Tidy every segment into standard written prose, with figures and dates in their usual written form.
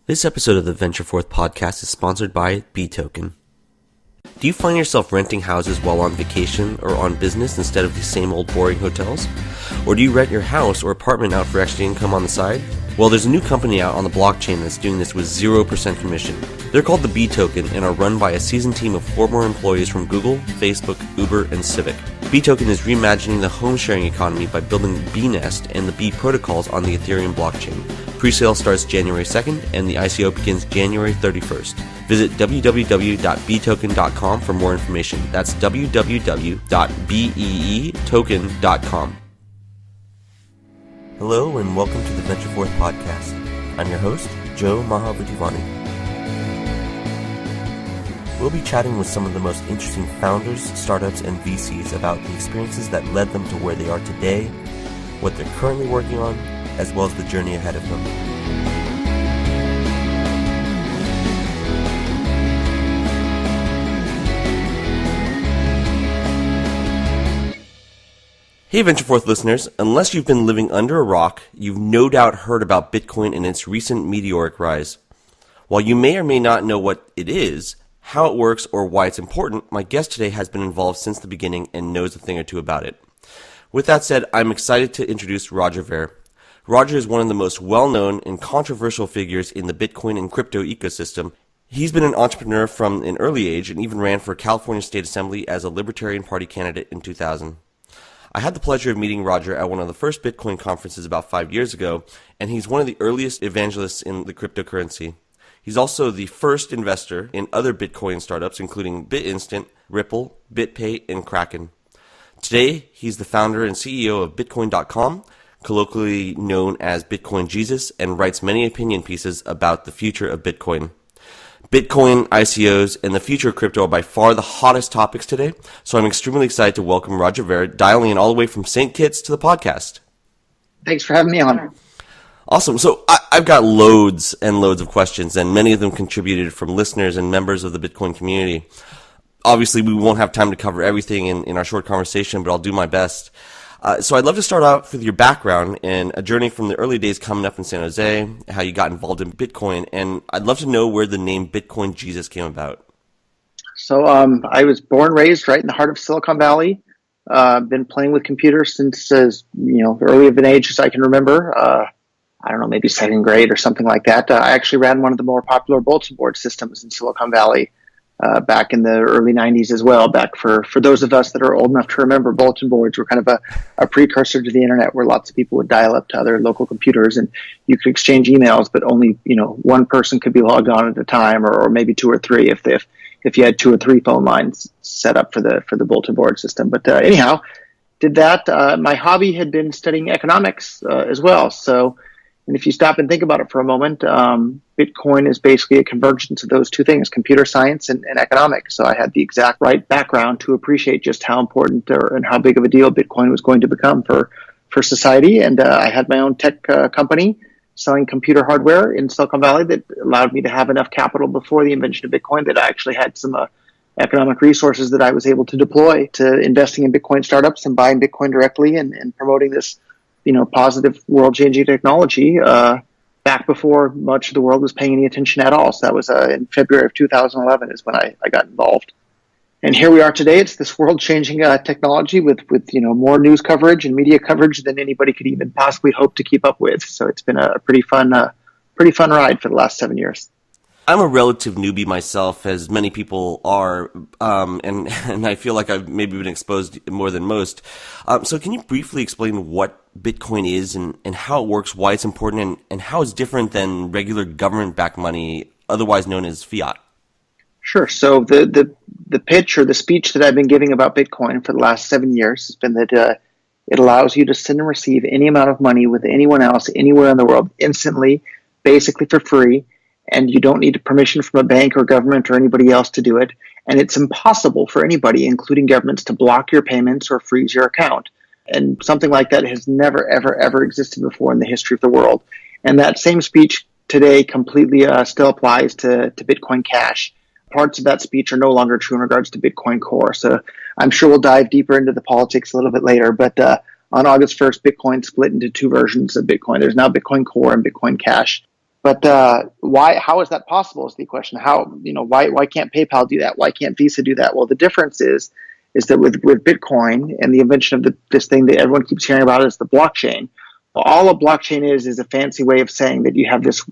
This episode of the VentureForth podcast is sponsored by Btoken. Do you find yourself renting houses while on vacation or on business instead of the same old boring hotels? Or do you rent your house or apartment out for extra income on the side? Well, there's a new company out on the blockchain that's doing this with 0% commission. They're called the Btoken and are run by a seasoned team of former employees from Google, Facebook, Uber, and Civic. Btoken is reimagining the home sharing economy by building Bnest and the B protocols on the Ethereum blockchain. Presale starts January 2nd and the ICO begins January 31st. Visit www.btoken.com for more information. That's www.beetoken.com. Hello and welcome to the VentureForth podcast. I'm your host, Joe Mahavutivani. We'll be chatting with some of the most interesting founders, startups, and VCs about the experiences that led them to where they are today, what they're currently working on, as well as the journey ahead of them. Hey VentureForth listeners, unless you've been living under a rock, you've no doubt heard about Bitcoin and its recent meteoric rise. While you may or may not know what it is, how it works, or why it's important, my guest today has been involved since the beginning and knows a thing or two about it. With that said, I'm excited to introduce Roger Ver. Roger is one of the most well-known and controversial figures in the Bitcoin and crypto ecosystem. He's been an entrepreneur from an early age and even ran for California State Assembly as a Libertarian Party candidate in 2000. I had the pleasure of meeting Roger at one of the first Bitcoin conferences about 5 years ago, and he's one of the earliest evangelists in the cryptocurrency. He's also the first investor in other Bitcoin startups, including Bitinstant, Ripple, Bitpay, and Kraken. Today, he's the founder and CEO of Bitcoin.com, colloquially known as Bitcoin Jesus, and writes many opinion pieces about the future of Bitcoin. Bitcoin, ICOs, and the future of crypto are by far the hottest topics today, so I'm extremely excited to welcome Roger Ver, dialing in all the way from St. Kitts to the podcast. Thanks for having me on. Awesome. So I've got loads and loads of questions, and many of them contributed from listeners and members of the Bitcoin community. Obviously, we won't have time to cover everything in our short conversation, but I'll do my best. So I'd love to start out with your background and a journey from the early days coming up in San Jose, how you got involved in Bitcoin, and I'd love to know where the name Bitcoin Jesus came about. So I was born, raised right in the heart of Silicon Valley. Been playing with computers since as early of an age as I can remember. I don't know, maybe second grade or something like that. I actually ran one of the more popular bulletin board systems in Silicon Valley back in the early 90s as well. Back for those of us that are old enough to remember, bulletin boards were kind of a precursor to the internet, where lots of people would dial up to other local computers and you could exchange emails, but only one person could be logged on at a time, or maybe two or three if you had two or three phone lines set up for the bulletin board system. But anyhow, did that. My hobby had been studying economics as well. And if you stop and think about it for a moment, Bitcoin is basically a convergence of those two things, computer science and economics. So I had the exact right background to appreciate just how important and how big of a deal Bitcoin was going to become for society. And I had my own tech company selling computer hardware in Silicon Valley that allowed me to have enough capital before the invention of Bitcoin that I actually had some economic resources that I was able to deploy to investing in Bitcoin startups and buying Bitcoin directly and promoting this positive world-changing technology back before much of the world was paying any attention at all. So that was in February of 2011 is when I got involved. And here we are today. It's this world-changing technology with more news coverage and media coverage than anybody could even possibly hope to keep up with. So it's been a pretty fun ride for the last 7 years. I'm a relative newbie myself, as many people are, and I feel like I've maybe been exposed more than most. So can you briefly explain what Bitcoin is and how it works, why it's important, and how it's different than regular government-backed money, otherwise known as fiat? Sure. So the pitch or the speech that I've been giving about Bitcoin for the last 7 years has been that it allows you to send and receive any amount of money with anyone else anywhere in the world instantly, basically for free. And you don't need permission from a bank or government or anybody else to do it. And it's impossible for anybody, including governments, to block your payments or freeze your account. And something like that has never, ever, ever existed before in the history of the world. And that same speech today completely still applies to Bitcoin Cash. Parts of that speech are no longer true in regards to Bitcoin Core. So I'm sure we'll dive deeper into the politics a little bit later. But on August 1st, Bitcoin split into two versions of Bitcoin. There's now Bitcoin Core and Bitcoin Cash. But why? How is that possible? Is the question. How why can't PayPal do that? Why can't Visa do that? Well, the difference is that with Bitcoin and the invention of this thing that everyone keeps hearing about is the blockchain. Well, all a blockchain is a fancy way of saying that you have this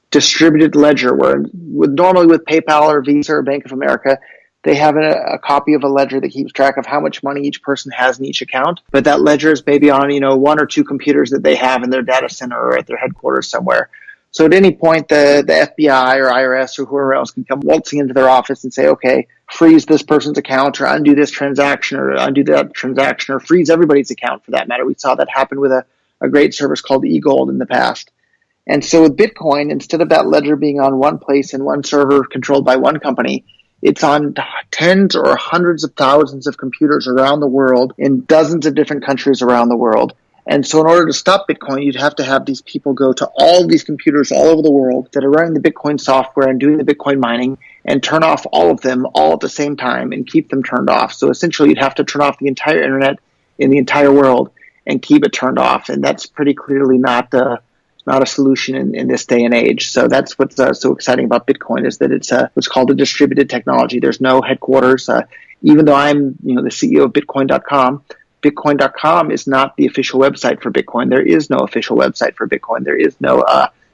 distributed ledger where normally with PayPal or Visa or Bank of America, they have a copy of a ledger that keeps track of how much money each person has in each account. But that ledger is maybe on, one or two computers that they have in their data center or at their headquarters somewhere. So at any point, the FBI or IRS or whoever else can come waltzing into their office and say, okay, freeze this person's account or undo this transaction or undo that transaction or freeze everybody's account for that matter. We saw that happen with a great service called eGold in the past. And so with Bitcoin, instead of that ledger being on one place and one server controlled by one company, it's on tens or hundreds of thousands of computers around the world in dozens of different countries around the world. And so in order to stop Bitcoin, you'd have to have these people go to all of these computers all over the world that are running the Bitcoin software and doing the Bitcoin mining and turn off all of them all at the same time and keep them turned off. So essentially, you'd have to turn off the entire internet in the entire world and keep it turned off. And that's pretty clearly not a solution in this day and age. So that's what's so exciting about Bitcoin is that it's what's called a distributed technology. There's no headquarters. Even though I'm the CEO of Bitcoin.com, Bitcoin.com is not the official website for Bitcoin. There is no official website for Bitcoin. There is no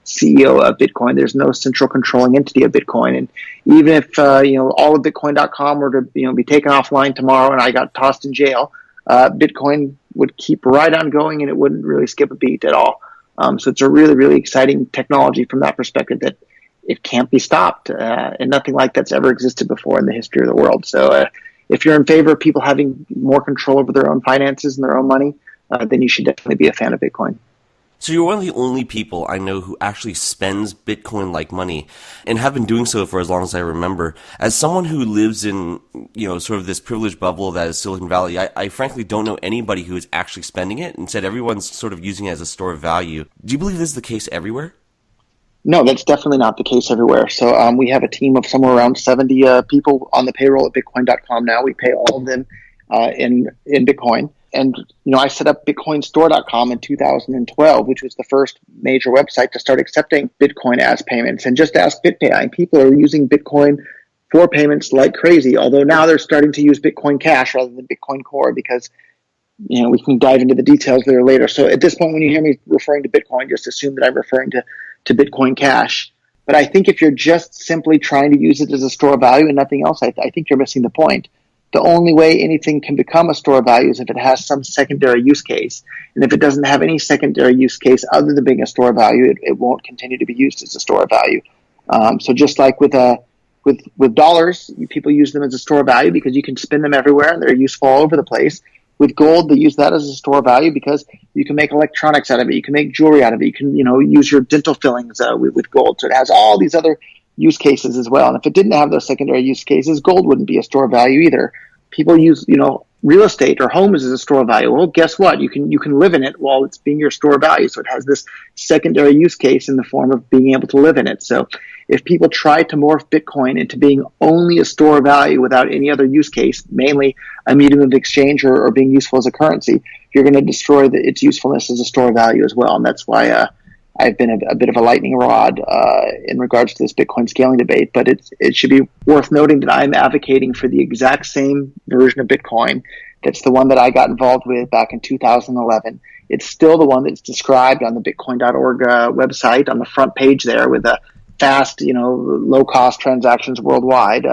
CEO of Bitcoin. There's no central controlling entity of Bitcoin. And even if all of Bitcoin.com were to be taken offline tomorrow and I got tossed in jail, Bitcoin would keep right on going and it wouldn't really skip a beat at all. So it's a really, really exciting technology from that perspective that it can't be stopped, and nothing like that's ever existed before in the history of the world. So if you're in favor of people having more control over their own finances and their own money, then you should definitely be a fan of Bitcoin. So you're one of the only people I know who actually spends Bitcoin like money and have been doing so for as long as I remember. As someone who lives in, sort of this privileged bubble that is Silicon Valley, I frankly don't know anybody who is actually spending it. Instead, everyone's sort of using it as a store of value. Do you believe this is the case everywhere? No, that's definitely not the case everywhere. So we have a team of somewhere around 70 people on the payroll at Bitcoin.com now. We pay all of them in Bitcoin. And, I set up BitcoinStore.com in 2012, which was the first major website to start accepting Bitcoin as payments. And just ask BitPay. People are using Bitcoin for payments like crazy, although now they're starting to use Bitcoin Cash rather than Bitcoin Core because, we can dive into the details there later. So at this point, when you hear me referring to Bitcoin, just assume that I'm referring to Bitcoin Cash. But I think if you're just simply trying to use it as a store of value and nothing else, I think you're missing the point. The only way anything can become a store of value is if it has some secondary use case. And if it doesn't have any secondary use case other than being a store of value, it won't continue to be used as a store of value. So just like with dollars, people use them as a store of value because you can spend them everywhere and they're useful all over the place. With gold, they use that as a store of value because you can make electronics out of it. You can make jewelry out of it. You can, use your dental fillings with gold. So it has all these other use cases as well. And if it didn't have those secondary use cases, gold wouldn't be a store of value either. People use, real estate or homes as a store of value. Well, guess what? You can live in it while it's being your store of value. So it has this secondary use case in the form of being able to live in it. So if people try to morph Bitcoin into being only a store of value without any other use case, mainly a medium of exchange or being useful as a currency, you're going to destroy its usefulness as a store of value as well. And that's why I've been a bit of a lightning rod in regards to this Bitcoin scaling debate, but it should be worth noting that I'm advocating for the exact same version of Bitcoin. That's the one that I got involved with back in 2011. It's still the one that's described on the Bitcoin.org website on the front page there with a fast, low-cost transactions worldwide.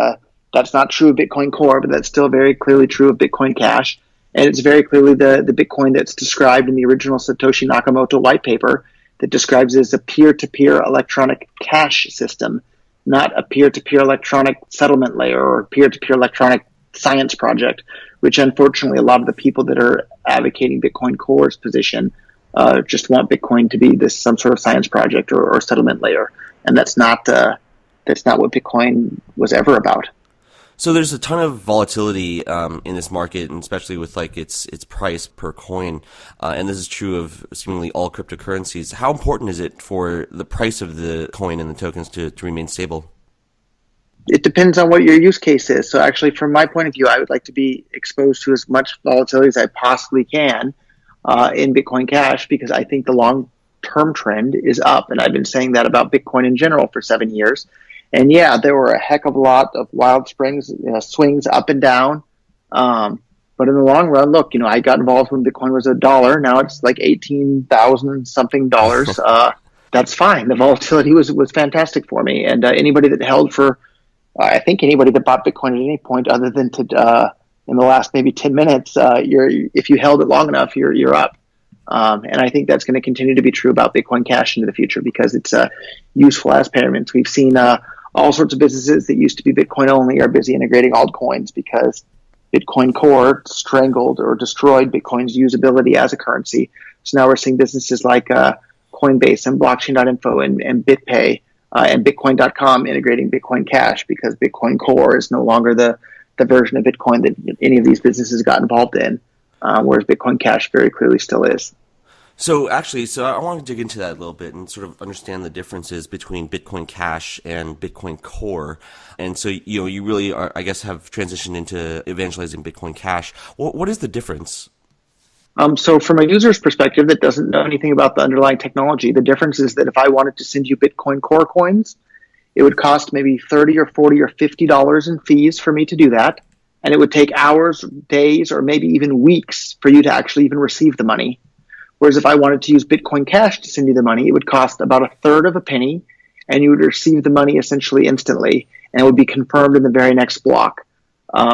That's not true of Bitcoin Core, but that's still very clearly true of Bitcoin Cash. And it's very clearly the Bitcoin that's described in the original Satoshi Nakamoto white paper that describes it as a peer-to-peer electronic cash system, not a peer-to-peer electronic settlement layer or peer-to-peer electronic science project, which unfortunately a lot of the people that are advocating Bitcoin Core's position just want Bitcoin to be some sort of science project or settlement layer. And that's not what Bitcoin was ever about. So there's a ton of volatility in this market, and especially with its price per coin, and this is true of seemingly all cryptocurrencies. How important is it for the price of the coin and the tokens to remain stable? It depends on what your use case is. So actually, from my point of view, I would like to be exposed to as much volatility as I possibly can in Bitcoin Cash because I think the long-term trend is up. And I've been saying that about Bitcoin in general for 7 years. And yeah, there were a heck of a lot of wild swings up and down. But in the long run, look, I got involved when Bitcoin was $1. Now it's like 18,000 something dollars. That's fine. The volatility was fantastic for me. And anybody that held for, I think anybody that bought Bitcoin at any point other than in the last maybe 10 minutes, if you held it long enough, you're up. And I think that's going to continue to be true about Bitcoin Cash into the future because it's useful as payments. We've seen all sorts of businesses that used to be Bitcoin only are busy integrating altcoins because Bitcoin Core strangled or destroyed Bitcoin's usability as a currency. So now we're seeing businesses like Coinbase and Blockchain.info and Bitpay and Bitcoin.com integrating Bitcoin Cash because Bitcoin Core is no longer the version of Bitcoin that any of these businesses got involved in, whereas Bitcoin Cash very clearly still is. So I want to dig into that a little bit and sort of understand the differences between Bitcoin Cash and Bitcoin Core. And so, you really are, I guess, have transitioned into evangelizing Bitcoin Cash. What is the difference? So from a user's perspective that doesn't know anything about the underlying technology, the difference is that if I wanted to send you Bitcoin Core coins, it would cost maybe $30 or $40 or $50 in fees for me to do that. And it would take hours, days, or maybe even weeks for you to actually even receive the money. Whereas if I wanted to use Bitcoin Cash to send you the money, it would cost about a third of a penny, and you would receive the money essentially instantly, and it would be confirmed in the very next block,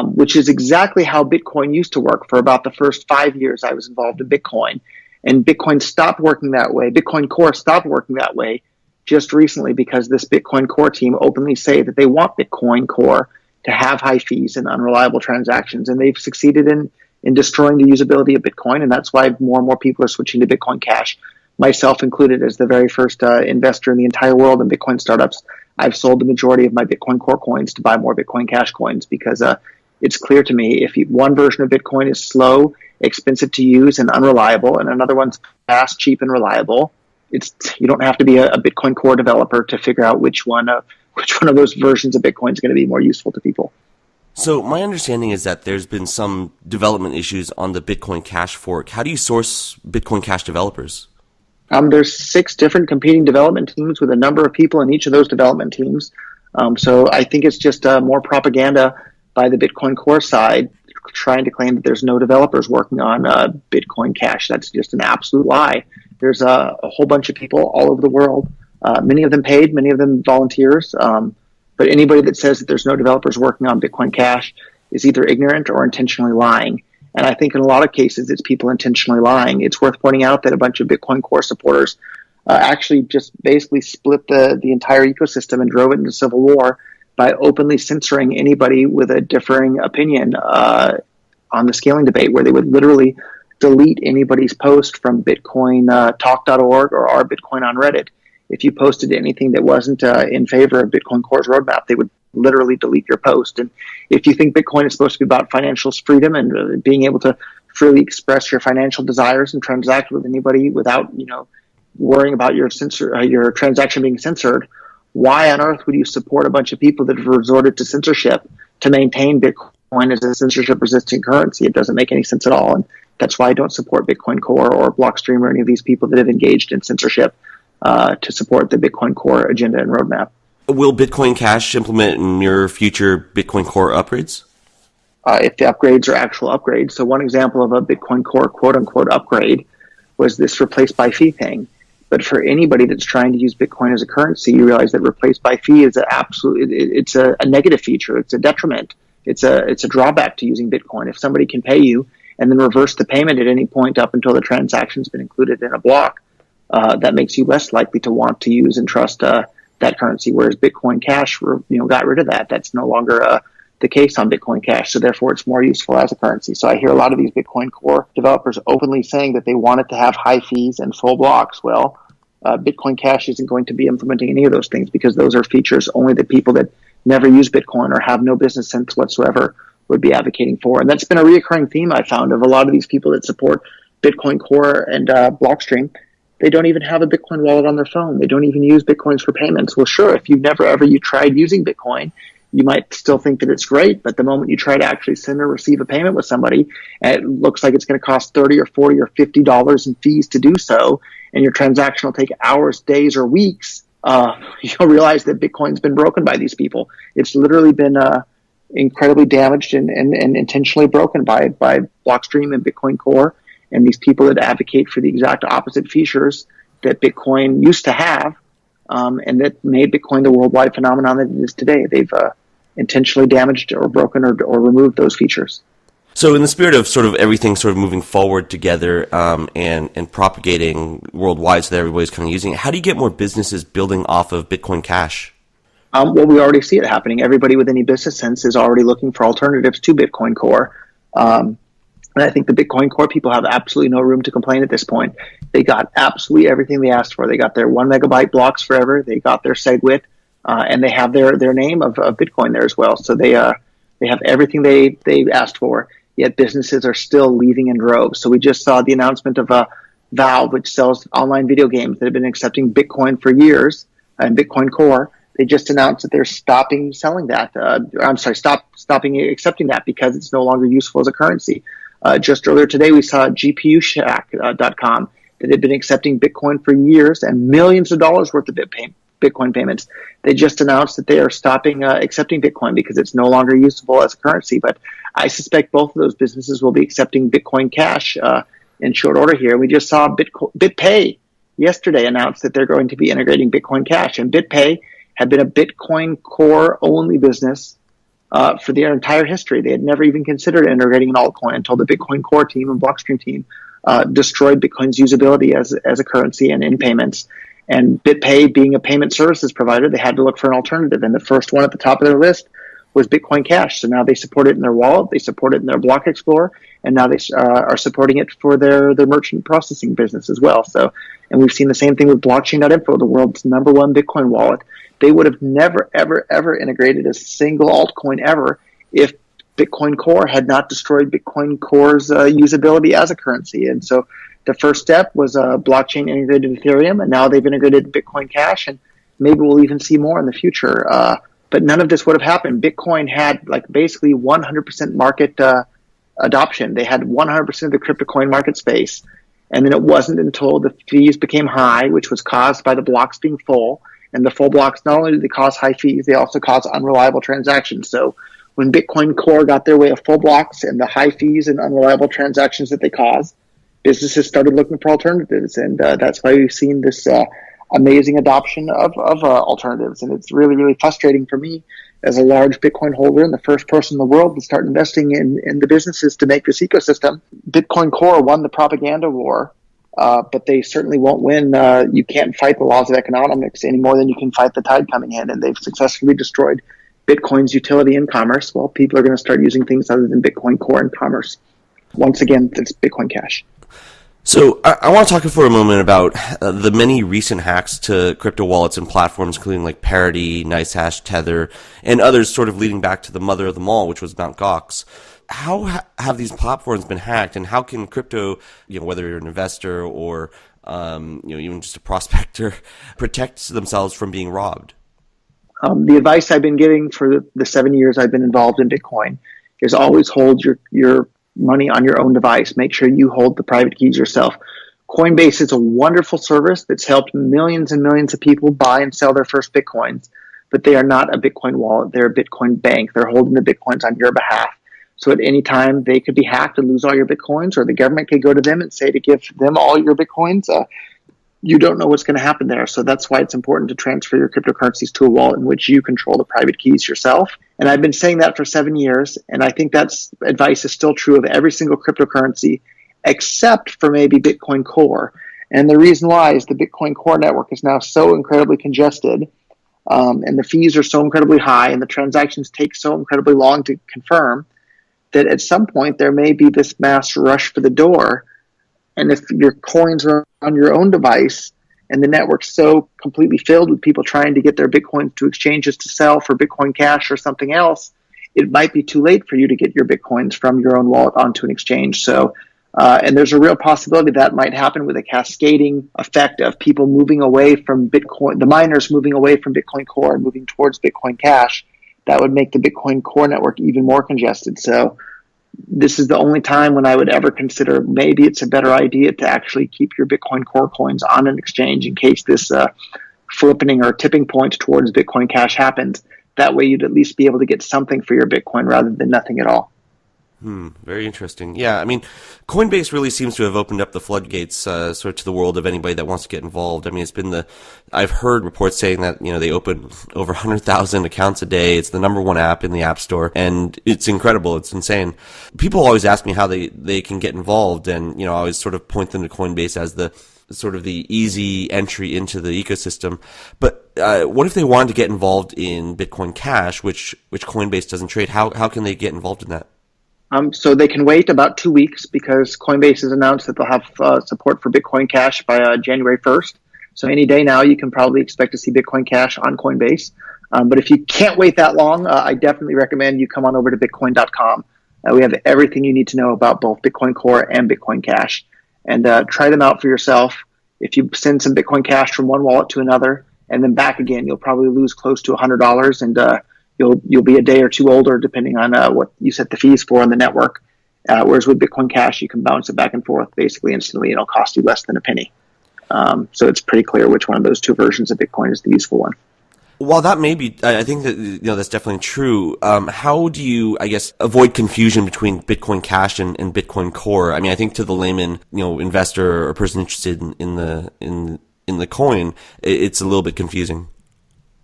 which is exactly how Bitcoin used to work for about the first 5 years I was involved in Bitcoin. And Bitcoin stopped working that way. Bitcoin Core stopped working that way just recently because this Bitcoin Core team openly say that they want Bitcoin Core to have high fees and unreliable transactions, and they've succeeded in destroying the usability of Bitcoin, and that's why more and more people are switching to Bitcoin Cash, myself included as the very first investor in the entire world in Bitcoin startups. I've sold the majority of my Bitcoin Core coins to buy more Bitcoin Cash coins because it's clear to me if one version of Bitcoin is slow, expensive to use, and unreliable, and another one's fast, cheap, and reliable, you don't have to be a Bitcoin Core developer to figure out which one of those versions of Bitcoin is going to be more useful to people. So my understanding is that there's been some development issues on the Bitcoin Cash fork. How do you source Bitcoin Cash developers? There's 6 different competing development teams with a number of people in each of those development teams. So I think it's just more propaganda by the Bitcoin Core side trying to claim that there's no developers working on Bitcoin Cash. That's just an absolute lie. There's a whole bunch of people all over the world, many of them paid, many of them volunteers. But anybody that says that there's no developers working on Bitcoin Cash is either ignorant or intentionally lying. And I think in a lot of cases, it's people intentionally lying. It's worth pointing out that a bunch of Bitcoin Core supporters actually just basically split the entire ecosystem and drove it into civil war by openly censoring anybody with a differing opinion on the scaling debate, where they would literally delete anybody's post from bitcointalk.org or our Bitcoin on Reddit. If you posted anything that wasn't in favor of Bitcoin Core's roadmap, they would literally delete your post. And if you think Bitcoin is supposed to be about financial freedom and being able to freely express your financial desires and transact with anybody without, worrying about your transaction being censored, why on earth would you support a bunch of people that have resorted to censorship to maintain Bitcoin as a censorship-resistant currency? It doesn't make any sense at all. And that's why I don't support Bitcoin Core or Blockstream or any of these people that have engaged in censorship to support the Bitcoin Core agenda and roadmap. Will Bitcoin Cash implement in your future Bitcoin Core upgrades? If the upgrades are actual upgrades. So one example of a Bitcoin Core quote-unquote upgrade was this replace by fee thing. But for anybody that's trying to use Bitcoin as a currency, you realize that replace by fee is it's a negative feature. It's a detriment. It's a drawback to using Bitcoin. If somebody can pay you and then reverse the payment at any point up until the transaction's been included in a block, that makes you less likely to want to use and trust that currency. Whereas Bitcoin Cash, got rid of that. That's no longer the case on Bitcoin Cash. So therefore, it's more useful as a currency. So I hear a lot of these Bitcoin Core developers openly saying that they want it to have high fees and full blocks. Well, Bitcoin Cash isn't going to be implementing any of those things because those are features only that people that never use Bitcoin or have no business sense whatsoever would be advocating for. And that's been a reoccurring theme I found of a lot of these people that support Bitcoin Core and Blockstream. They don't even have a Bitcoin wallet on their phone. They don't even use Bitcoins for payments. Well, sure, if you've never ever tried using Bitcoin, you might still think that it's great, but the moment you try to actually send or receive a payment with somebody, and it looks like it's going to cost $30 or $40 or $50 in fees to do so, and your transaction will take hours, days, or weeks, you'll realize that Bitcoin's been broken by these people. It's literally been incredibly damaged and intentionally broken by Blockstream and Bitcoin Core and these people that advocate for the exact opposite features that Bitcoin used to have, and that made Bitcoin the worldwide phenomenon that it is today. They've intentionally damaged or broken or removed those features. So in the spirit of sort of everything sort of moving forward together and propagating worldwide so that everybody's kind of using it, how do you get more businesses building off of Bitcoin Cash? Well, we already see it happening. Everybody with any business sense is already looking for alternatives to Bitcoin Core. And I think the Bitcoin Core people have absolutely no room to complain at this point. They got absolutely everything they asked for. They got their 1 megabyte blocks forever. They got their SegWit, and they have their name of Bitcoin there as well. So they have everything they asked for. Yet businesses are still leaving in droves. So we just saw the announcement of Valve, which sells online video games that have been accepting Bitcoin for years, and Bitcoin Core. They just announced that they're stopping selling that. Stopping accepting that because it's no longer useful as a currency. Just earlier today, we saw GPUShack.com that had been accepting Bitcoin for years and millions of dollars worth of Bitcoin payments. They just announced that they are stopping accepting Bitcoin because it's no longer usable as a currency. But I suspect both of those businesses will be accepting Bitcoin Cash in short order here. We just saw Bitpay yesterday announce that they're going to be integrating Bitcoin Cash. And Bitpay had been a Bitcoin Core only business for their entire history. They had never even considered integrating an altcoin until the Bitcoin Core team and Blockstream team destroyed Bitcoin's usability as a currency and in payments. And Bitpay, being a payment services provider, they had to look for an alternative. And the first one at the top of their list was Bitcoin Cash. So now they support it in their wallet, they support it in their Block Explorer, and now they are supporting it for their merchant processing business as well. So, and we've seen the same thing with blockchain.info, the world's #1 Bitcoin wallet. They would have never, ever, ever integrated a single altcoin ever if Bitcoin Core had not destroyed Bitcoin Core's usability as a currency. And so the first step was blockchain integrated Ethereum, and now they've integrated Bitcoin Cash, and maybe we'll even see more in the future. But none of this would have happened. Bitcoin had like basically 100% market adoption. They had 100% of the crypto coin market space. And then it wasn't until the fees became high, which was caused by the blocks being full. And the full blocks, not only did they cause high fees, they also cause unreliable transactions. So when Bitcoin Core got their way of full blocks and the high fees and unreliable transactions that they caused, businesses started looking for alternatives. And that's why we've seen this amazing adoption of alternatives. And it's really, really frustrating for me as a large Bitcoin holder and the first person in the world to start investing in the businesses to make this ecosystem. Bitcoin Core won the propaganda war, but they certainly won't win. You can't fight the laws of economics any more than you can fight the tide coming in. And they've successfully destroyed Bitcoin's utility in commerce. Well, people are going to start using things other than Bitcoin Core in commerce. Once again, it's Bitcoin Cash. So I want to talk for a moment about the many recent hacks to crypto wallets and platforms, including like Parity, NiceHash, Tether, and others sort of leading back to the mother of them all, which was Mt. Gox. How have these platforms been hacked, and how can crypto, whether you're an investor or even just a prospector, protect themselves from being robbed? The advice I've been giving for the 7 years I've been involved in Bitcoin is always hold your money on your own device. Make sure you hold the private keys yourself. Coinbase is a wonderful service that's helped millions and millions of people buy and sell their first Bitcoins, but they are not a Bitcoin wallet. They're a Bitcoin bank. They're holding the Bitcoins on your behalf. So at any time, they could be hacked and lose all your Bitcoins, or the government could go to them and say to give them all your Bitcoins. You don't know what's going to happen there. So that's why it's important to transfer your cryptocurrencies to a wallet in which you control the private keys yourself. And I've been saying that for 7 years. And I think that's advice is still true of every single cryptocurrency, except for maybe Bitcoin Core. And the reason why is the Bitcoin Core network is now so incredibly congested, and the fees are so incredibly high, and the transactions take so incredibly long to confirm, that at some point there may be this mass rush for the door. And if your coins are on your own device and the network's so completely filled with people trying to get their Bitcoins to exchanges to sell for Bitcoin Cash or something else, it might be too late for you to get your Bitcoins from your own wallet onto an exchange. So, and there's a real possibility that might happen with a cascading effect of people moving away from Bitcoin, the miners moving away from Bitcoin Core and moving towards Bitcoin Cash, that would make the Bitcoin Core network even more congested. So this is the only time when I would ever consider maybe it's a better idea to actually keep your Bitcoin Core coins on an exchange in case this flippening or tipping point towards Bitcoin Cash happens. That way you'd at least be able to get something for your Bitcoin rather than nothing at all. Very interesting. Yeah, I mean, Coinbase really seems to have opened up the floodgates sort of to the world of anybody that wants to get involved. I mean, I've heard reports saying that, they open over 100,000 accounts a day. It's the number one app in the App Store, and it's incredible. It's insane. People always ask me how they can get involved, and, I always sort of point them to Coinbase as the sort of the easy entry into the ecosystem. But what if they wanted to get involved in Bitcoin Cash, which Coinbase doesn't trade? How can they get involved in that? So they can wait about 2 weeks because Coinbase has announced that they'll have support for Bitcoin Cash by January 1st. So any day now, you can probably expect to see Bitcoin Cash on Coinbase. But if you can't wait that long, I definitely recommend you come on over to Bitcoin.com. We have everything you need to know about both Bitcoin Core and Bitcoin Cash. And try them out for yourself. If you send some Bitcoin Cash from one wallet to another and then back again, you'll probably lose close to $100, and you'll be a day or two older depending on what you set the fees for on the network. Whereas with Bitcoin Cash, you can bounce it back and forth basically instantly, and it'll cost you less than a penny. So it's pretty clear which one of those two versions of Bitcoin is the useful one. While that may be, I think that that's definitely true. How do you, I guess, avoid confusion between Bitcoin Cash and Bitcoin Core? I mean, I think to the layman, investor or person interested in the coin, it's a little bit confusing.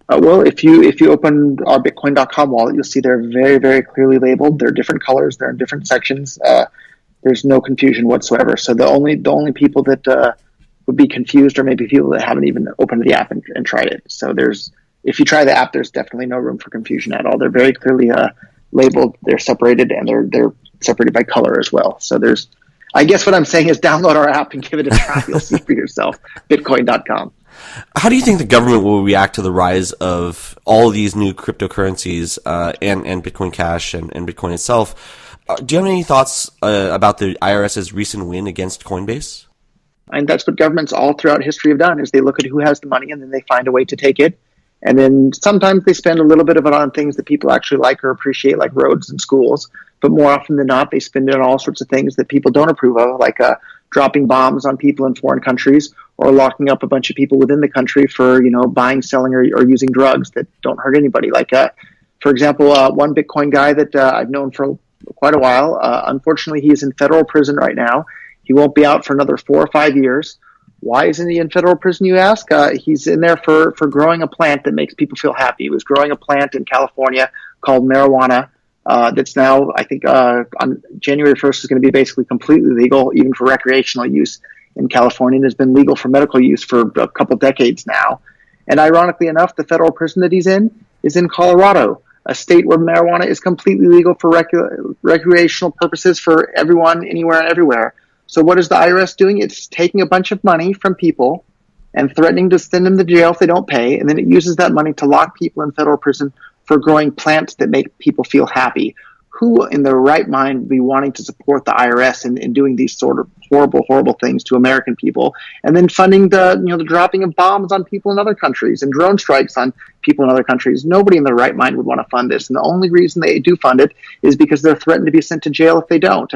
Well, if you open our Bitcoin.com wallet, you'll see they're very, very clearly labeled. They're different colors. They're in different sections. There's no confusion whatsoever. So the only people that would be confused are maybe people that haven't even opened the app and tried it. So if you try the app, there's definitely no room for confusion at all. They're very clearly labeled. They're separated, and they're separated by color as well. So I guess what I'm saying is download our app and give it a try. You'll see for yourself. Bitcoin.com. How do you think the government will react to the rise of all of these new cryptocurrencies and Bitcoin Cash and Bitcoin itself? Do you have any thoughts about the IRS's recent win against Coinbase? And that's what governments all throughout history have done, is they look at who has the money and then they find a way to take it. And then sometimes they spend a little bit of it on things that people actually like or appreciate, like roads and schools. But more often than not, they spend it on all sorts of things that people don't approve of, like dropping bombs on people in foreign countries or locking up a bunch of people within the country for, buying, selling, or using drugs that don't hurt anybody. Like, for example, one Bitcoin guy that I've known for quite a while, unfortunately, he is in federal prison right now. He won't be out for another 4 or 5 years. Why isn't he in federal prison, you ask? He's in there for growing a plant that makes people feel happy. He was growing a plant in California called marijuana that's now, I think, on January 1st is going to be basically completely legal, even for recreational use in California, and has been legal for medical use for a couple decades now. And ironically enough, the federal prison that he's in is in Colorado, a state where marijuana is completely legal for recreational purposes for everyone, anywhere and everywhere. So what is the IRS doing? It's taking a bunch of money from people and threatening to send them to jail if they don't pay, and then it uses that money to lock people in federal prison for growing plants that make people feel happy. Who in their right mind would be wanting to support the IRS in doing these sort of horrible things to American people, and then funding the dropping of bombs on people in other countries and drone strikes on people in other countries? Nobody in their right mind would want to fund this, and the only reason they do fund it is because they're threatened to be sent to jail if they don't.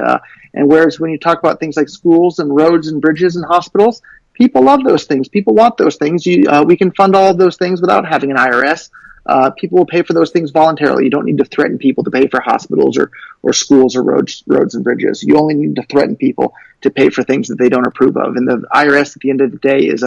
And whereas when you talk about things like schools and roads and bridges and hospitals, people love those things. People want those things. We can fund all of those things without having an IRS. People will pay for those things voluntarily. You don't need to threaten people to pay for hospitals or schools or roads and bridges. You only need to threaten people to pay for things that they don't approve of. And the IRS at the end of the day is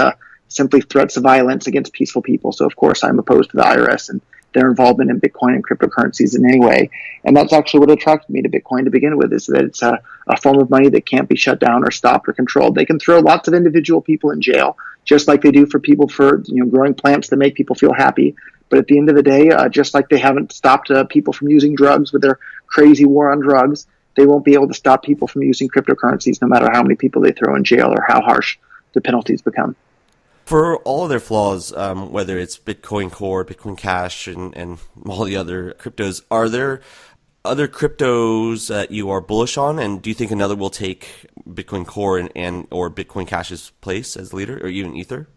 simply threats of violence against peaceful people. So of course I'm opposed to the IRS and their involvement in Bitcoin and cryptocurrencies in any way. And that's actually what attracted me to Bitcoin to begin with, is that it's a form of money that can't be shut down or stopped or controlled. They can throw lots of individual people in jail, just like they do for people for growing plants that make people feel happy. But at the end of the day, just like they haven't stopped people from using drugs with their crazy war on drugs, they won't be able to stop people from using cryptocurrencies no matter how many people they throw in jail or how harsh the penalties become. For all of their flaws, whether it's Bitcoin Core, Bitcoin Cash, and all the other cryptos, are there other cryptos that you are bullish on? And do you think another will take Bitcoin Core and or Bitcoin Cash's place as leader, or even Ether?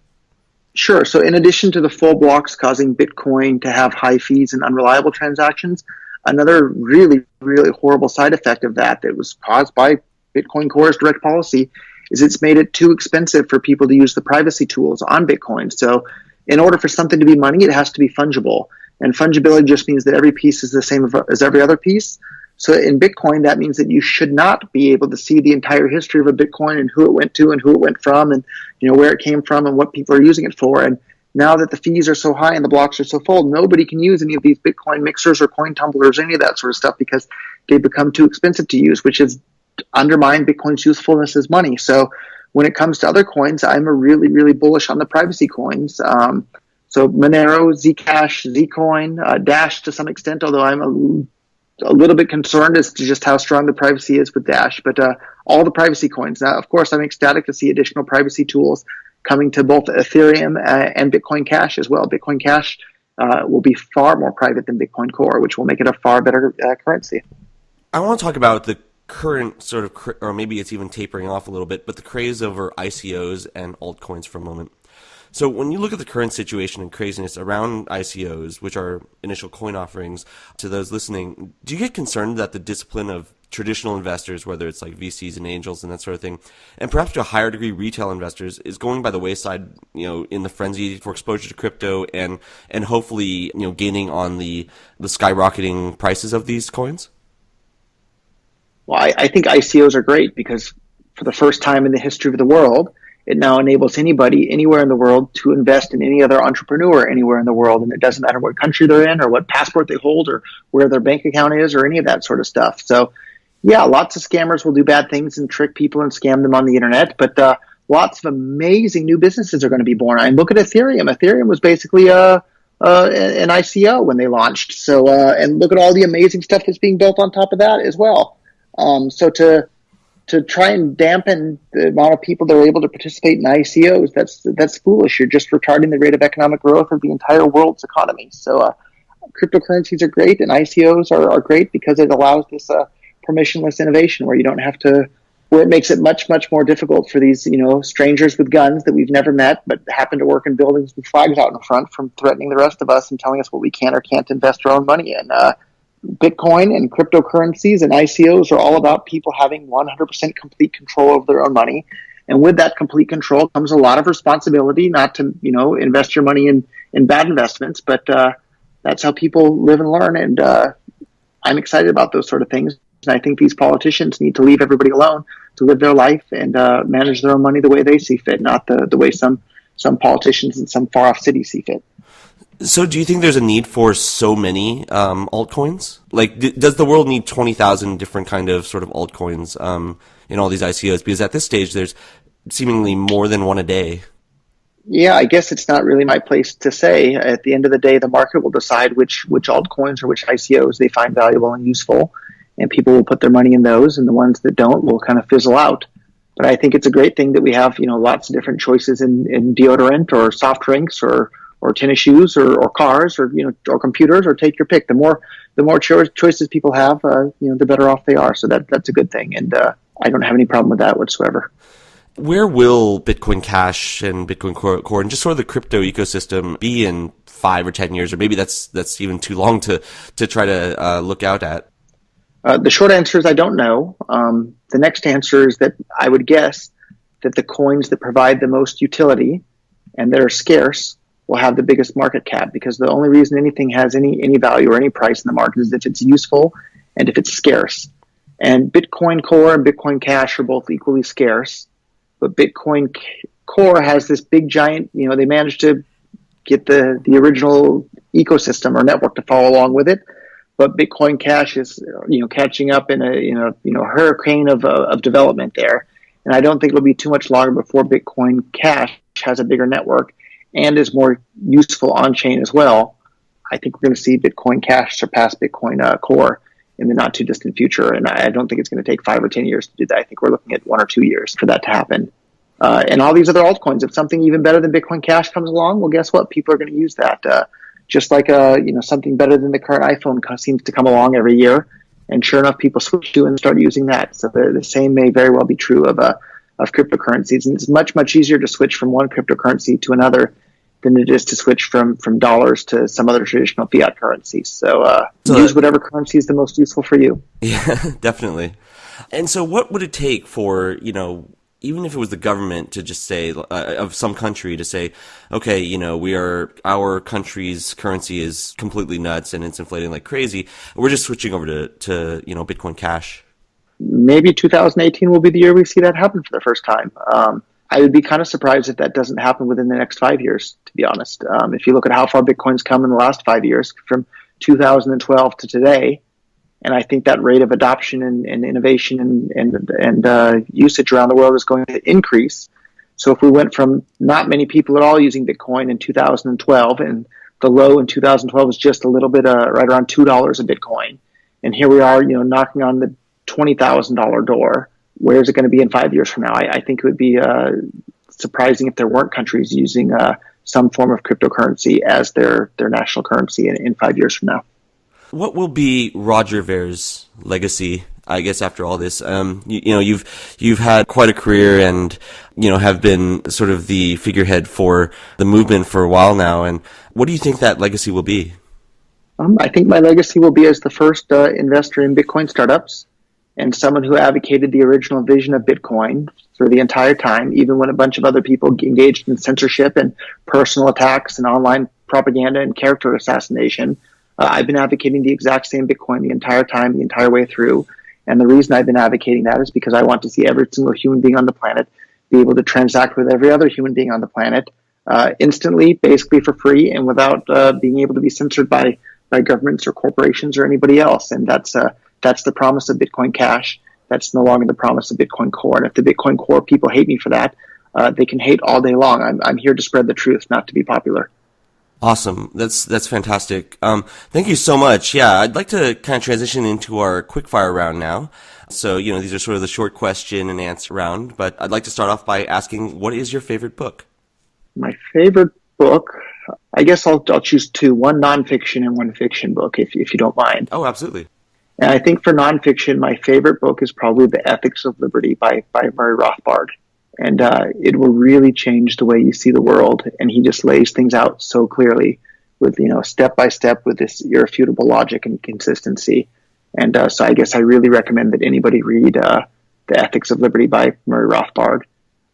Sure. So in addition to the full blocks causing Bitcoin to have high fees and unreliable transactions, another really, really horrible side effect of that was caused by Bitcoin Core's direct policy is it's made it too expensive for people to use the privacy tools on Bitcoin. So in order for something to be money, it has to be fungible. And fungibility just means that every piece is the same as every other piece. So in Bitcoin, that means that you should not be able to see the entire history of a Bitcoin and who it went to and who it went from and where it came from and what people are using it for. And now that the fees are so high and the blocks are so full, nobody can use any of these Bitcoin mixers or coin tumblers, any of that sort of stuff because they've become too expensive to use, which has undermined Bitcoin's usefulness as money. So when it comes to other coins, I'm really, really bullish on the privacy coins. So Monero, Zcash, Zcoin, Dash to some extent, although I'm a little bit concerned as to just how strong the privacy is with Dash, but all the privacy coins. Now, of course, I'm ecstatic to see additional privacy tools coming to both Ethereum and Bitcoin Cash as well. Bitcoin Cash will be far more private than Bitcoin Core, which will make it a far better currency. I want to talk about the current sort of, or maybe it's even tapering off a little bit, but the craze over ICOs and altcoins for a moment. So when you look at the current situation and craziness around ICOs, which are initial coin offerings, to those listening, do you get concerned that the discipline of traditional investors, whether it's like VCs and angels and that sort of thing, and perhaps to a higher degree retail investors, is going by the wayside, in the frenzy for exposure to crypto and hopefully, gaining on the skyrocketing prices of these coins? Well, I think ICOs are great because for the first time in the history of the world, it now enables anybody anywhere in the world to invest in any other entrepreneur anywhere in the world. And it doesn't matter what country they're in or what passport they hold or where their bank account is or any of that sort of stuff. So yeah, lots of scammers will do bad things and trick people and scam them on the internet, but lots of amazing new businesses are going to be born. And look at Ethereum. Ethereum was basically an ICO when they launched. So and look at all the amazing stuff that's being built on top of that as well. So to try and dampen the amount of people that are able to participate in ICOs, that's foolish. You're just retarding the rate of economic growth of the entire world's economy. So cryptocurrencies are great and ICOs are great because it allows this permissionless innovation where you don't have to, where it makes it much, much more difficult for these, strangers with guns that we've never met but happen to work in buildings with flags out in front from threatening the rest of us and telling us what we can or can't invest our own money in. Bitcoin and cryptocurrencies and ICOs are all about people having 100% complete control over their own money. And with that complete control comes a lot of responsibility not to, invest your money in bad investments, but that's how people live and learn. And I'm excited about those sort of things. And I think these politicians need to leave everybody alone to live their life and manage their own money the way they see fit, not the way some politicians in some far-off city see fit. So do you think there's a need for so many altcoins? Like, does the world need 20,000 different kind of sort of altcoins in all these ICOs? Because at this stage, there's seemingly more than one a day. Yeah, I guess it's not really my place to say. At the end of the day, the market will decide which altcoins or which ICOs they find valuable and useful, and people will put their money in those, and the ones that don't will kind of fizzle out. But I think it's a great thing that we have, lots of different choices in deodorant or soft drinks or tennis shoes or cars or or computers, or take your pick. The more choices people have, the better off they are. So that's a good thing, and I don't have any problem with that whatsoever. Where will Bitcoin Cash and Bitcoin Core and just sort of the crypto ecosystem be in 5 or 10 years, or maybe that's even too long to try to look out at? The short answer is I don't know. The next answer is that I would guess that the coins that provide the most utility and that are scarce will have the biggest market cap, because the only reason anything has any value or any price in the market is if it's useful and if it's scarce. And Bitcoin Core and Bitcoin Cash are both equally scarce, but Bitcoin Core has this big giant, they managed to get the original ecosystem or network to follow along with it. But Bitcoin Cash is, catching up in a hurricane of development there. And I don't think it'll be too much longer before Bitcoin Cash has a bigger network and is more useful on-chain as well. I think we're going to see Bitcoin Cash surpass Bitcoin Core in the not too distant future. And I don't think it's going to take 5 or 10 years to do that. I think we're looking at 1 or 2 years for that to happen. And all these other altcoins, if something even better than Bitcoin Cash comes along, well, guess what? People are going to use that. Just like something better than the current iPhone seems to come along every year, and sure enough, people switch to and start using that. So the same may very well be true of cryptocurrencies, and it's much easier to switch from one cryptocurrency to another than it is to switch from dollars to some other traditional fiat currency. So use whatever currency is the most useful for you. Yeah, definitely. And so what would it take for, even if it was the government to just say, of some country to say, okay, our country's currency is completely nuts and it's inflating like crazy. We're just switching over to Bitcoin Cash. Maybe 2018 will be the year we see that happen for the first time. I would be kind of surprised if that doesn't happen within the next 5 years, to be honest. If you look at how far Bitcoin's come in the last 5 years, from 2012 to today, and I think that rate of adoption and innovation and usage around the world is going to increase. So if we went from not many people at all using Bitcoin in 2012, and the low in 2012 was just a little bit, right around $2 a Bitcoin, and here we are, knocking on the $20,000 door. Where is it going to be in 5 years from now? I think it would be surprising if there weren't countries using some form of cryptocurrency as their national currency in 5 years from now. What will be Roger Ver's legacy, I guess, after all this? You've had quite a career and, have been sort of the figurehead for the movement for a while now. And what do you think that legacy will be? I think my legacy will be as the first investor in Bitcoin startups, and someone who advocated the original vision of Bitcoin for the entire time, even when a bunch of other people engaged in censorship and personal attacks and online propaganda and character assassination. I've been advocating the exact same Bitcoin the entire time, the entire way through. And the reason I've been advocating that is because I want to see every single human being on the planet be able to transact with every other human being on the planet instantly, basically for free, and without being able to be censored by governments or corporations or anybody else. And that's the promise of Bitcoin Cash. That's no longer the promise of Bitcoin Core. And if the Bitcoin Core people hate me for that, they can hate all day long. I'm here to spread the truth, not to be popular. Awesome. That's fantastic. Thank you so much. Yeah, I'd like to kind of transition into our quickfire round now. So, these are sort of the short question and answer round, but I'd like to start off by asking, what is your favorite book? My favorite book, I guess I'll choose two, one nonfiction and one fiction book, if you don't mind. Oh, absolutely. And I think for nonfiction, my favorite book is probably The Ethics of Liberty by Murray Rothbard. And it will really change the way you see the world. And he just lays things out so clearly with, step by step with this irrefutable logic and consistency. And so I guess I really recommend that anybody read The Ethics of Liberty by Murray Rothbard.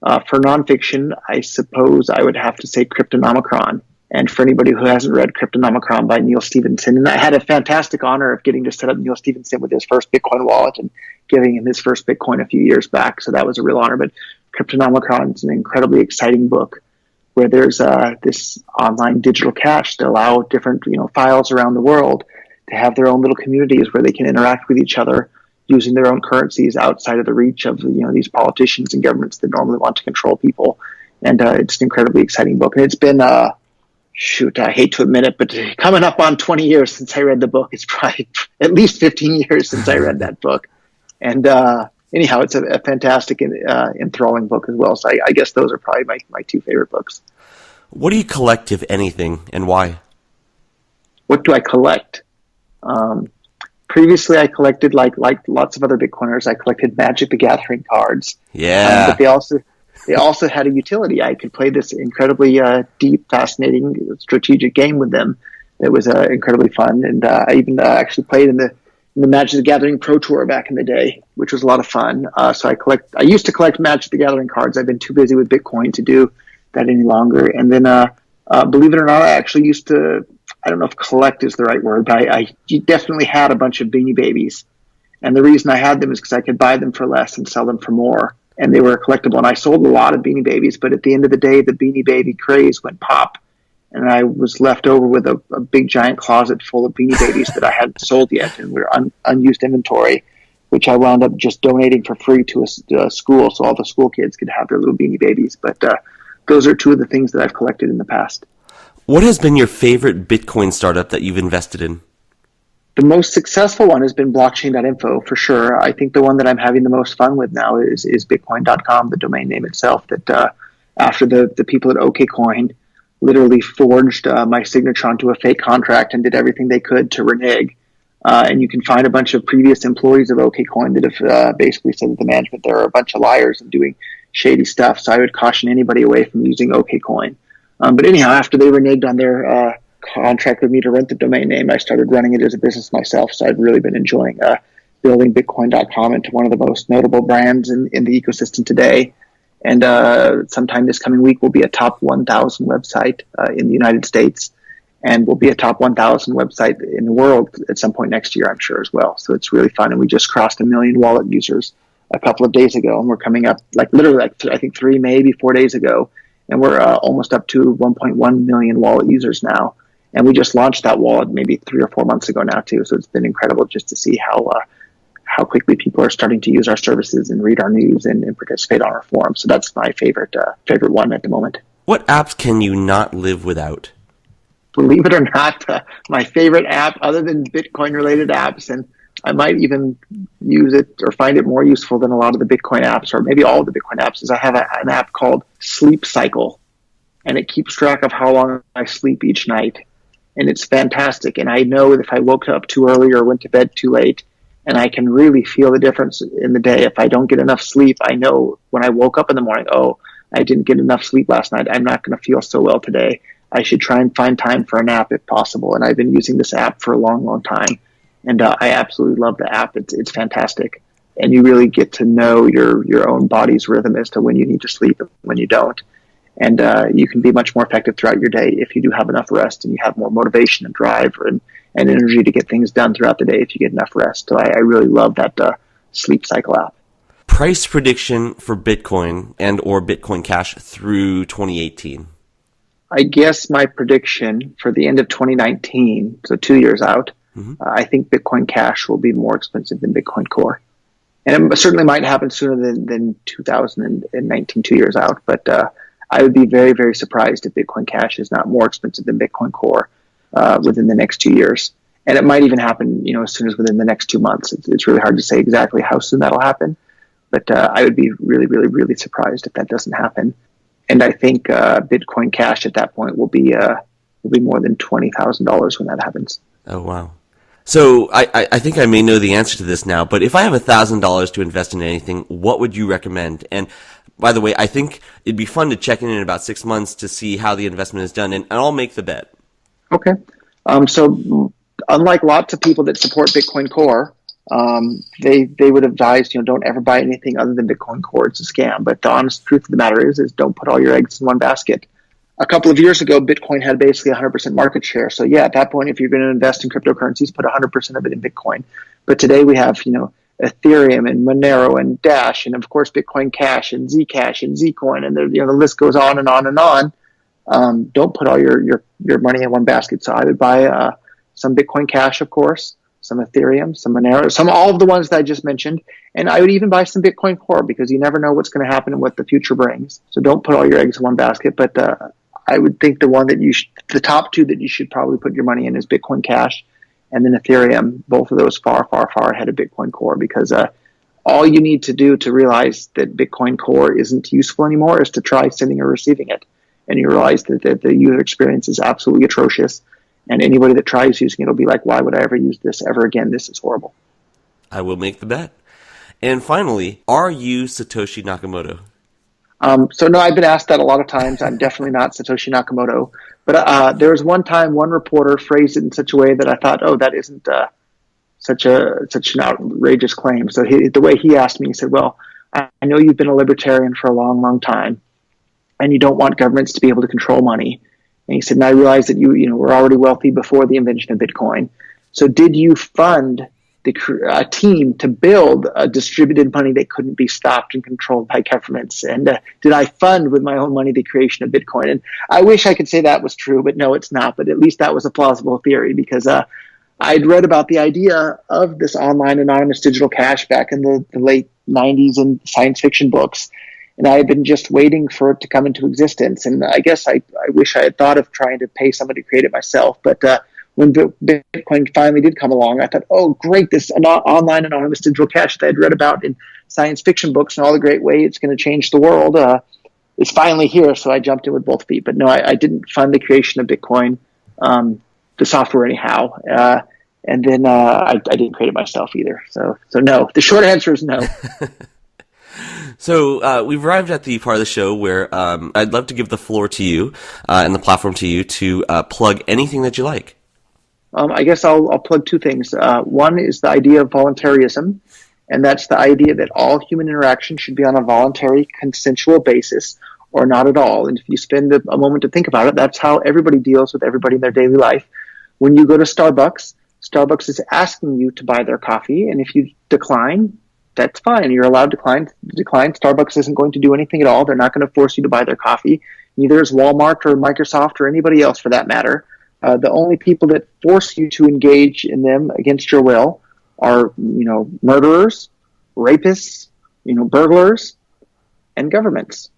For nonfiction, I suppose I would have to say Cryptonomicron. And for anybody who hasn't read Cryptonomicron by Neil Stephenson, and I had a fantastic honor of getting to set up Neil Stephenson with his first Bitcoin wallet and giving him his first Bitcoin a few years back. So that was a real honor. But Cryptonomicron is an incredibly exciting book where there's this online digital cash to allow different files around the world to have their own little communities where they can interact with each other using their own currencies outside of the reach of these politicians and governments that normally want to control people. And it's an incredibly exciting book. And it's been I hate to admit it, but coming up on 20 years since I read the book. It's probably at least 15 years since I read that book. And anyhow, it's a fantastic and enthralling book as well. So I guess those are probably my two favorite books. What do you collect, if anything, and why? What do I collect? Previously, I collected, like lots of other Bitcoiners, I collected Magic the Gathering cards. Yeah. But they also had a utility. I could play this incredibly deep, fascinating, strategic game with them. It was incredibly fun. And I even actually played in the Magic the Gathering Pro Tour back in the day, which was a lot of fun. So I used to collect Magic the Gathering cards. I've been too busy with Bitcoin to do that any longer. And then, believe it or not, I actually used to, I don't know if collect is the right word, but I definitely had a bunch of Beanie Babies. And the reason I had them is because I could buy them for less and sell them for more. And they were collectible. And I sold a lot of Beanie Babies, but at the end of the day, the Beanie Baby craze went pop. And I was left over with a big giant closet full of Beanie Babies that I hadn't sold yet and were unused inventory, which I wound up just donating for free to a school so all the school kids could have their little Beanie Babies. But those are two of the things that I've collected in the past. What has been your favorite Bitcoin startup that you've invested in? The most successful one has been blockchain.info for sure. I think the one that I'm having the most fun with now is bitcoin.com, the domain name itself, that after the people at OKCoin literally forged my signature onto a fake contract and did everything they could to renege. And you can find a bunch of previous employees of OKCoin that have basically said that the management there are a bunch of liars and doing shady stuff. So I would caution anybody away from using OKCoin. But anyhow, after they reneged on their contract with me to rent the domain name, I started running it as a business myself. So I've really been enjoying building Bitcoin.com into one of the most notable brands in the ecosystem today. And sometime this coming week, we'll be a top 1,000 website in the United States, and we'll be a top 1,000 website in the world at some point next year, I'm sure, as well. So it's really fun. And we just crossed 1 million wallet users a couple of days ago, and we're coming up literally I think 3, maybe 4 days ago, and we're almost up to 1.1 million wallet users now. And we just launched that wallet maybe 3 or 4 months ago now too. So it's been incredible just to see how quickly people are starting to use our services and read our news and participate on our forums. So that's my favorite one at the moment. What apps can you not live without? Believe it or not, my favorite app, other than Bitcoin-related apps, and I might even use it or find it more useful than a lot of the Bitcoin apps, or maybe all of the Bitcoin apps, is I have an app called Sleep Cycle, and it keeps track of how long I sleep each night. And it's fantastic. And I know that if I woke up too early or went to bed too late, and I can really feel the difference in the day. If I don't get enough sleep, I know when I woke up in the morning, oh, I didn't get enough sleep last night. I'm not going to feel so well today. I should try and find time for a nap if possible. And I've been using this app for a long, long time. And I absolutely love the app. It's fantastic. And you really get to know your own body's rhythm as to when you need to sleep and when you don't. And you can be much more effective throughout your day if you do have enough rest and you have more motivation and drive and energy to get things done throughout the day if you get enough rest. So I really love that Sleep Cycle app. Price prediction for Bitcoin and or Bitcoin Cash through 2018. I guess my prediction for the end of 2019, so 2 years out, I think Bitcoin Cash will be more expensive than Bitcoin Core. And it certainly might happen sooner than 2019, 2 years out. But I would be very, very surprised if Bitcoin Cash is not more expensive than Bitcoin Core within the next 2 years. And it might even happen, as soon as within the next 2 months. It's really hard to say exactly how soon that'll happen. But I would be really, really, really surprised if that doesn't happen. And I think Bitcoin Cash at that point will be more than $20,000 when that happens. Oh, wow. So I think I may know the answer to this now, but if I have $1,000 to invest in anything, what would you recommend? And by the way, I think it'd be fun to check in about 6 months to see how the investment is done, and I'll make the bet. Okay. So unlike lots of people that support Bitcoin Core, they would advise, don't ever buy anything other than Bitcoin Core. It's a scam. But the honest truth of the matter is don't put all your eggs in one basket. A couple of years ago, Bitcoin had basically 100% market share. So yeah, at that point, if you're going to invest in cryptocurrencies, put 100% of it in Bitcoin. But today we have, Ethereum and Monero and Dash, and of course Bitcoin Cash and Zcash and Zcoin, and the list goes on and on and on. Don't put all your money in one basket. So I would buy some Bitcoin Cash, of course, some Ethereum, some Monero, all of the ones that I just mentioned, and I would even buy some Bitcoin Core because you never know what's going to happen and what the future brings. So don't put all your eggs in one basket. But I would think the top two that you should probably put your money in is Bitcoin Cash and then Ethereum. Both of those far, far, far ahead of Bitcoin Core, because all you need to do to realize that Bitcoin Core isn't useful anymore is to try sending or receiving it. And you realize that the user experience is absolutely atrocious. And anybody that tries using it will be like, why would I ever use this ever again? This is horrible. I will make the bet. And finally, are you Satoshi Nakamoto? So no, I've been asked that a lot of times. I'm definitely not Satoshi Nakamoto. But there was one time one reporter phrased it in such a way that I thought, oh, that isn't such an outrageous claim. So the way he asked me, he said, well, I know you've been a libertarian for a long, long time, and you don't want governments to be able to control money. And he said, and I realize that you were already wealthy before the invention of Bitcoin. So did you fund a team to build a distributed money that couldn't be stopped and controlled by governments? And did I fund with my own money the creation of Bitcoin? And I wish I could say that was true, but no, it's not. But at least that was a plausible theory, because I'd read about the idea of this online anonymous digital cash back in the late 90s in science fiction books. And I had been just waiting for it to come into existence. And I guess I wish I had thought of trying to pay somebody to create it myself. But when Bitcoin finally did come along, I thought, oh, great, this online anonymous digital cash that I'd read about in science fiction books and all the great way it's going to change the world is finally here. So I jumped in with both feet. But no, I didn't fund the creation of Bitcoin, the software anyhow. And then I didn't create it myself either. So no, the short answer is no. So we've arrived at the part of the show where I'd love to give the floor to you and the platform to you to plug anything that you like. I guess I'll plug two things. One is the idea of voluntarism, and that's the idea that all human interaction should be on a voluntary, consensual basis, or not at all. And if you spend a moment to think about it, that's how everybody deals with everybody in their daily life. When you go to Starbucks, Starbucks is asking you to buy their coffee, and if you decline, that's fine. You're allowed to decline. Starbucks isn't going to do anything at all. They're not going to force you to buy their coffee. Neither is Walmart or Microsoft or anybody else for that matter. The only people that force you to engage in them against your will are, murderers, rapists, burglars, and governments.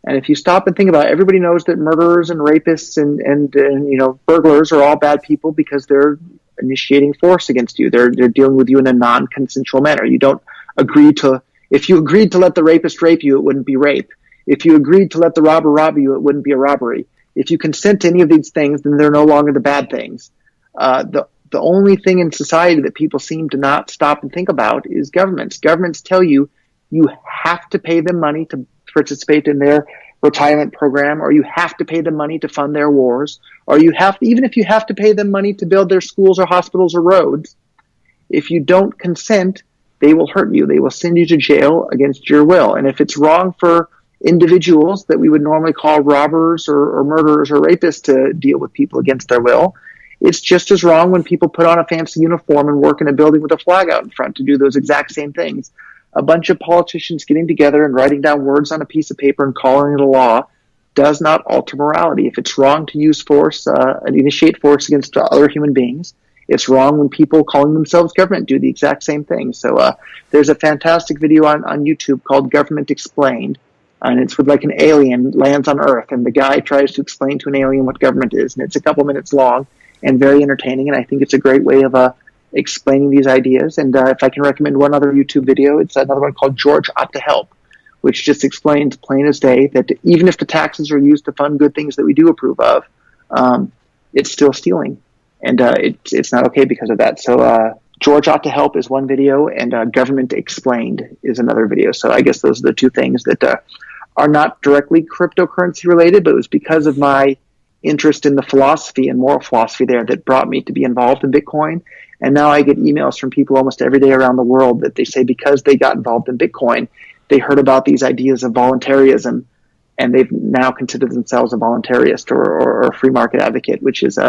And if you stop and think about it, everybody knows that murderers and rapists and burglars are all bad people because they're initiating force against you. They're dealing with you in a non-consensual manner. You don't agree to, if you agreed to let the rapist rape you, it wouldn't be rape. If you agreed to let the robber rob you, it wouldn't be a robbery. If you consent to any of these things, then they're no longer the bad things. The only thing in society that people seem to not stop and think about is governments. Governments tell you have to pay them money to participate in their retirement program, or you have to pay them money to fund their wars, or even if you have to pay them money to build their schools or hospitals or roads, if you don't consent, they will hurt you. They will send you to jail against your will. And if it's wrong for individuals that we would normally call robbers or murderers or rapists to deal with people against their will, it's just as wrong when people put on a fancy uniform and work in a building with a flag out in front to do those exact same things. A bunch of politicians getting together and writing down words on a piece of paper and calling it a law does not alter morality. If it's wrong to use force and initiate force against other human beings, it's wrong when people calling themselves government do the exact same thing. So there's a fantastic video on YouTube called Government Explained, and it's with like an alien lands on Earth, and the guy tries to explain to an alien what government is, and it's a couple minutes long and very entertaining, and I think it's a great way of explaining these ideas. And if I can recommend one other YouTube video, it's another one called George Ought to Help, which just explains plain as day that even if the taxes are used to fund good things that we do approve of, it's still stealing, and it's not okay because of that. So George Ought to Help is one video, and Government Explained is another video. So I guess those are the two things that are not directly cryptocurrency related, but it was because of my interest in the philosophy and moral philosophy there that brought me to be involved in Bitcoin. And now I get emails from people almost every day around the world that they say because they got involved in Bitcoin, they heard about these ideas of voluntarism, and they've now considered themselves a voluntarist or a free market advocate, which is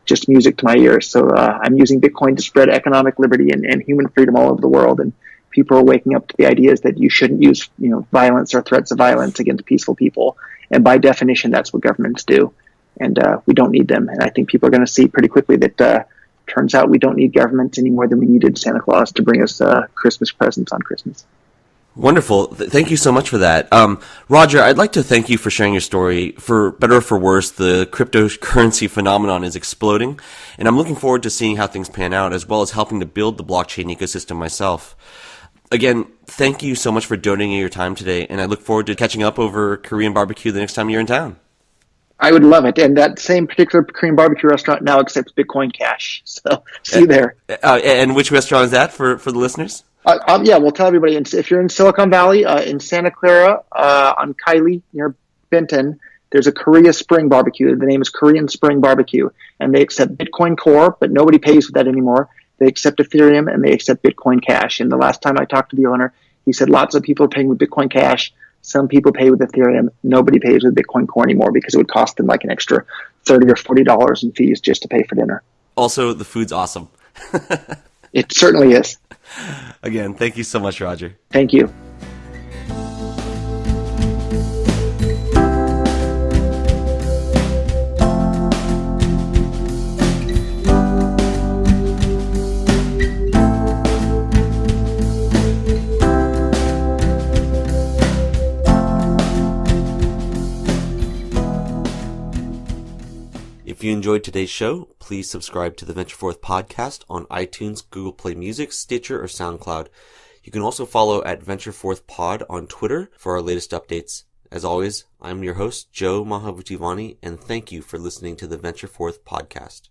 just music to my ears. So I'm using Bitcoin to spread economic liberty and human freedom all over the world. And people are waking up to the ideas that you shouldn't use violence or threats of violence against peaceful people. And by definition, that's what governments do. And we don't need them. And I think people are going to see pretty quickly that turns out we don't need governments any more than we needed Santa Claus to bring us Christmas presents on Christmas. Wonderful. Thank you so much for that. Roger, I'd like to thank you for sharing your story. For better or for worse, the cryptocurrency phenomenon is exploding, and I'm looking forward to seeing how things pan out, as well as helping to build the blockchain ecosystem myself. Again, thank you so much for donating your time today, and I look forward to catching up over Korean barbecue the next time you're in town. I would love it. And that same particular Korean barbecue restaurant now accepts Bitcoin Cash. So see you there. And which restaurant is that for the listeners? Yeah, we'll tell everybody. If you're in Silicon Valley, in Santa Clara, on Kylie near Benton, there's a Korea Spring Barbecue. The name is Korean Spring Barbecue. And they accept Bitcoin Core, but nobody pays with that anymore. They accept Ethereum and they accept Bitcoin Cash. And the last time I talked to the owner, he said lots of people are paying with Bitcoin Cash. Some people pay with Ethereum. Nobody pays with Bitcoin Core anymore because it would cost them like an extra $30 or $40 in fees just to pay for dinner. Also, the food's awesome. It certainly is. Again, thank you so much, Roger. Thank you. If you enjoyed today's show, please subscribe to the VentureForth podcast on iTunes, Google Play Music, Stitcher, or SoundCloud. You can also follow at VentureForth Pod on Twitter for our latest updates. As always, I'm your host, Joe Mahavutivani, and thank you for listening to the VentureForth podcast.